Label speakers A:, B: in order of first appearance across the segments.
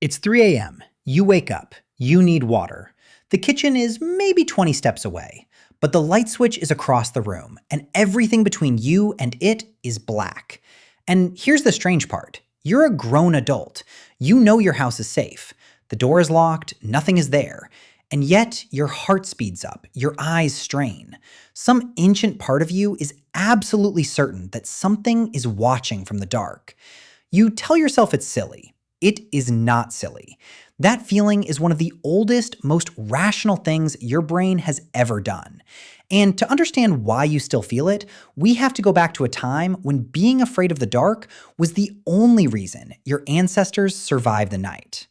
A: It's 3 a.m. You wake up. You need water. The kitchen is maybe 20 steps away, but the light switch is across the room, and everything between you and it is black. And here's the strange part. You're a grown adult. You know your house is safe. The door is locked, nothing is there. And yet, your heart speeds up, your eyes strain. Some ancient part of you is absolutely certain that something is watching from the dark. You tell yourself it's silly. It is not silly. That feeling is one of the oldest, most rational things your brain has ever done. And to understand why you still feel it, we have to go back to a time when being afraid of the dark was the only reason your ancestors survived the night.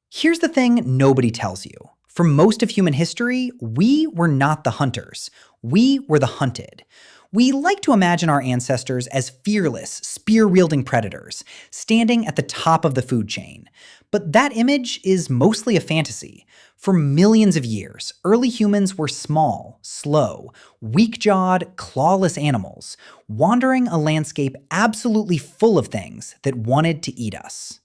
A: Here's the thing nobody tells you. For most of human history, we were not the hunters. We were the hunted. We like to imagine our ancestors as fearless, spear-wielding predators, standing at the top of the food chain. But that image is mostly a fantasy. For millions of years, early humans were small, slow, weak-jawed, clawless animals, wandering a landscape absolutely full of things that wanted to eat us.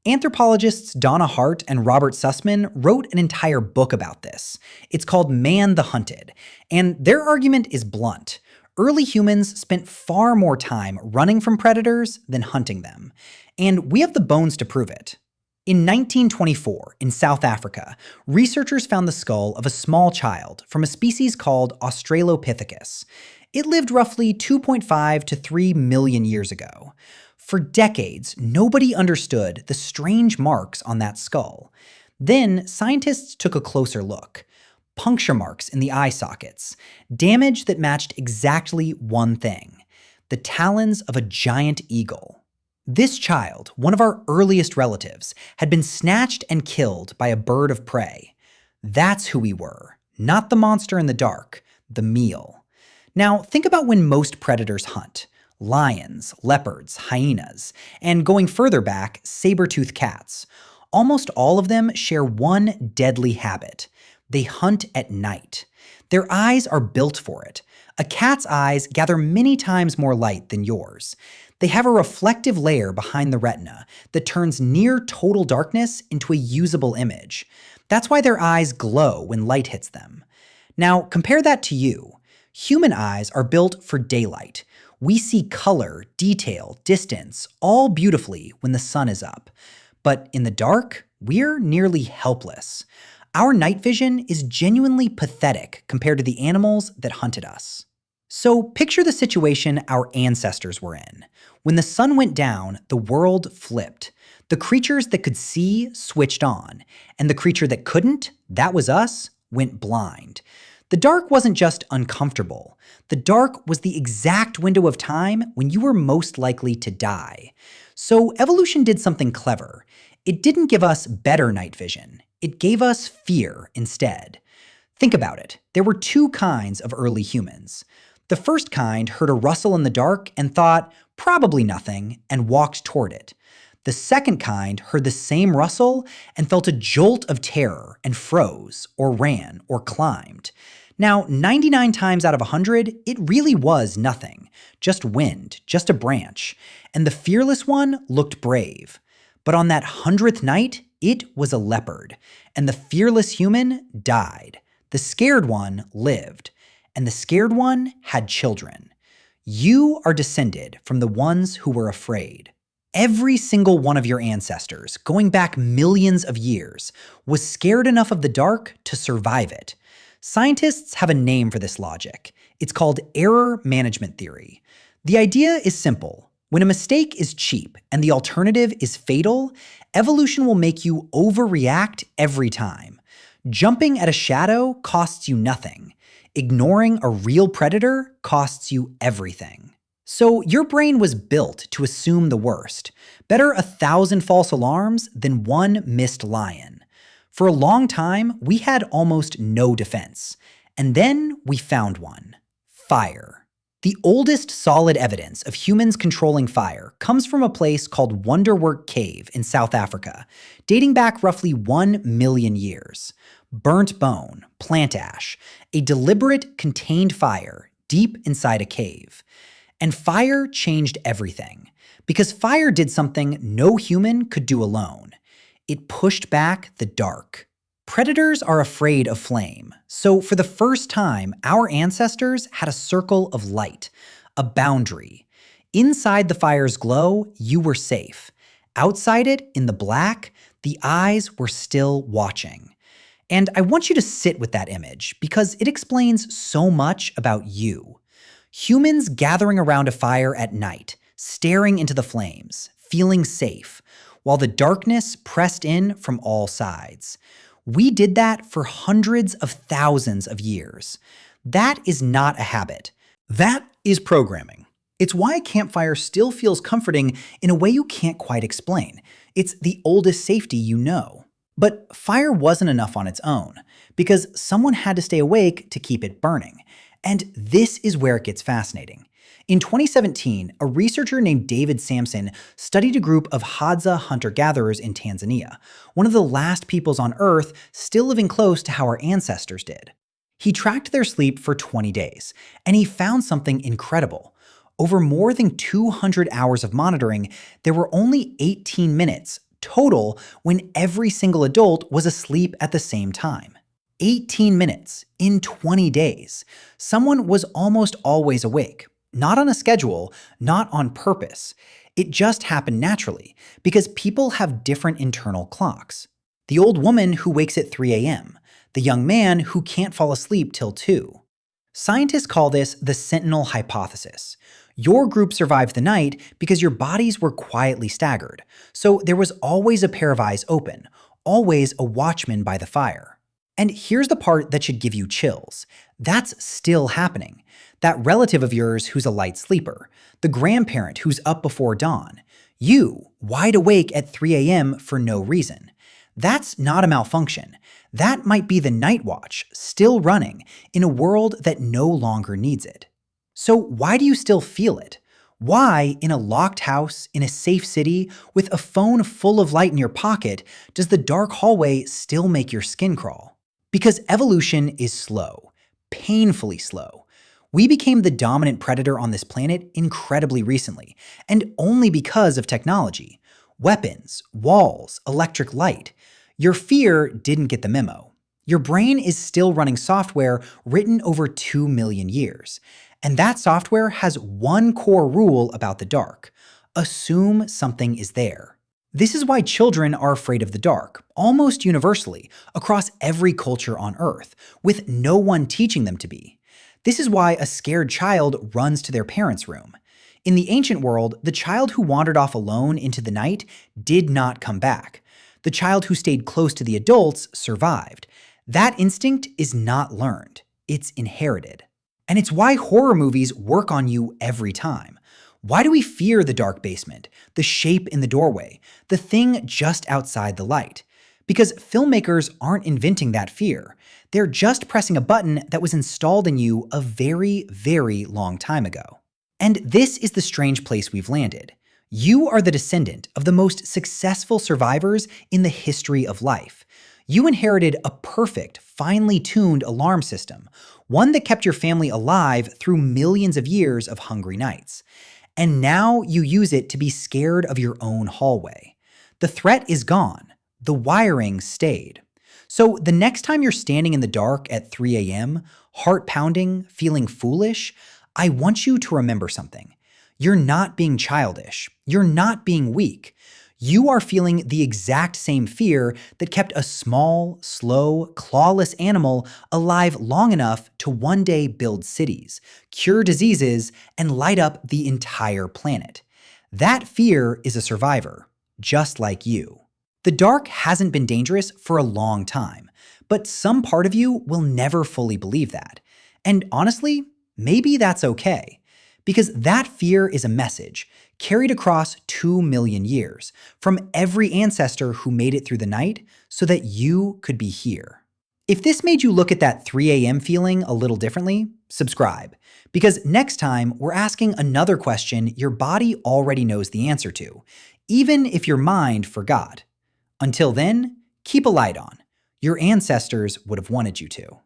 A: Anthropologists Donna Hart and Robert Sussman wrote an entire book about this. It's called Man the Hunted, and their argument is blunt. Early humans spent far more time running from predators than hunting them, and we have the bones to prove it. In 1924, in South Africa, researchers found the skull of a small child from a species called Australopithecus. It lived roughly 2.5 to 3 million years ago. For decades, nobody understood the strange marks on that skull. Then, scientists took a closer look. Puncture marks in the eye sockets, damage that matched exactly one thing: the talons of a giant eagle. This child, one of our earliest relatives, had been snatched and killed by a bird of prey. That's who we were, not the monster in the dark, the meal. Now, think about when most predators hunt. Lions, leopards, hyenas, and going further back, saber-toothed cats. Almost all of them share one deadly habit. They hunt at night. Their eyes are built for it. A cat's eyes gather many times more light than yours. They have a reflective layer behind the retina that turns near total darkness into a usable image. That's why their eyes glow when light hits them. Now, compare that to you. Human eyes are built for daylight. We see color, detail, distance, all beautifully when the sun is up. But in the dark, we're nearly helpless. Our night vision is genuinely pathetic compared to the animals that hunted us. So picture the situation our ancestors were in. When the sun went down, the world flipped. The creatures that could see switched on, and the creature that couldn't, that was us, went blind. The dark wasn't just uncomfortable. The dark was the exact window of time when you were most likely to die. So evolution did something clever. It didn't give us better night vision. It gave us fear instead. Think about it. There were two kinds of early humans. The first kind heard a rustle in the dark and thought, probably nothing, and walked toward it. The second kind heard the same rustle and felt a jolt of terror and froze, or ran, or climbed. Now, 99 times out of 100, it really was nothing. Just wind, just a branch. And the fearless one looked brave. But on that 100th night, it was a leopard. And the fearless human died. The scared one lived. And the scared one had children. You are descended from the ones who were afraid. Every single one of your ancestors, going back millions of years, was scared enough of the dark to survive it. Scientists have a name for this logic. It's called error management theory. The idea is simple. When a mistake is cheap and the alternative is fatal, evolution will make you overreact every time. Jumping at a shadow costs you nothing. Ignoring a real predator costs you everything. So your brain was built to assume the worst. Better 1,000 false alarms than one missed lion. For a long time, we had almost no defense. And then we found one: fire. The oldest solid evidence of humans controlling fire comes from a place called Wonderwork Cave in South Africa, dating back roughly 1 million years. Burnt bone, plant ash, a deliberate, contained fire deep inside a cave. And fire changed everything, because fire did something no human could do alone. It pushed back the dark. Predators are afraid of flame, so for the first time, our ancestors had a circle of light, a boundary. Inside the fire's glow, you were safe. Outside it, in the black, the eyes were still watching. And I want you to sit with that image because it explains so much about you. Humans gathering around a fire at night, staring into the flames, feeling safe, while the darkness pressed in from all sides. We did that for hundreds of thousands of years. That is not a habit. That is programming. It's why a campfire still feels comforting in a way you can't quite explain. It's the oldest safety you know. But fire wasn't enough on its own, because someone had to stay awake to keep it burning. And this is where it gets fascinating. In 2017, a researcher named David Sampson studied a group of Hadza hunter-gatherers in Tanzania, one of the last peoples on Earth still living close to how our ancestors did. He tracked their sleep for 20 days, and he found something incredible. Over more than 200 hours of monitoring, there were only 18 minutes total when every single adult was asleep at the same time. 18 minutes in 20 days. Someone was almost always awake. Not on a schedule, not on purpose. It just happened naturally, because people have different internal clocks. The old woman who wakes at 3 a.m., the young man who can't fall asleep till 2. Scientists call this the sentinel hypothesis. Your group survived the night because your bodies were quietly staggered, so there was always a pair of eyes open, always a watchman by the fire. And here's the part that should give you chills. That's still happening. That relative of yours who's a light sleeper, the grandparent who's up before dawn, you, wide awake at 3 a.m. for no reason. That's not a malfunction. That might be the night watch, still running, in a world that no longer needs it. So why do you still feel it? Why, in a locked house, in a safe city, with a phone full of light in your pocket, does the dark hallway still make your skin crawl? Because evolution is slow, painfully slow. We became the dominant predator on this planet incredibly recently, and only because of technology. Weapons, walls, electric light. Your fear didn't get the memo. Your brain is still running software written over 2 million years. And that software has one core rule about the dark. Assume something is there. This is why children are afraid of the dark, almost universally, across every culture on Earth, with no one teaching them to be. This is why a scared child runs to their parents' room. In the ancient world, the child who wandered off alone into the night did not come back. The child who stayed close to the adults survived. That instinct is not learned. It's inherited. And it's why horror movies work on you every time. Why do we fear the dark basement, the shape in the doorway, the thing just outside the light? Because filmmakers aren't inventing that fear. They're just pressing a button that was installed in you a very, very long time ago. And this is the strange place we've landed. You are the descendant of the most successful survivors in the history of life. You inherited a perfect, finely tuned alarm system, one that kept your family alive through millions of years of hungry nights. And now you use it to be scared of your own hallway. The threat is gone. The wiring stayed. So the next time you're standing in the dark at 3 a.m., heart pounding, feeling foolish, I want you to remember something. You're not being childish. You're not being weak. You are feeling the exact same fear that kept a small, slow, clawless animal alive long enough to one day build cities, cure diseases, and light up the entire planet. That fear is a survivor, just like you. The dark hasn't been dangerous for a long time, but some part of you will never fully believe that. And honestly, maybe that's okay. Because that fear is a message carried across 2 million years from every ancestor who made it through the night so that you could be here. If this made you look at that 3 a.m. feeling a little differently, subscribe. Because next time we're asking another question your body already knows the answer to, even if your mind forgot. Until then, keep a light on. Your ancestors would have wanted you to.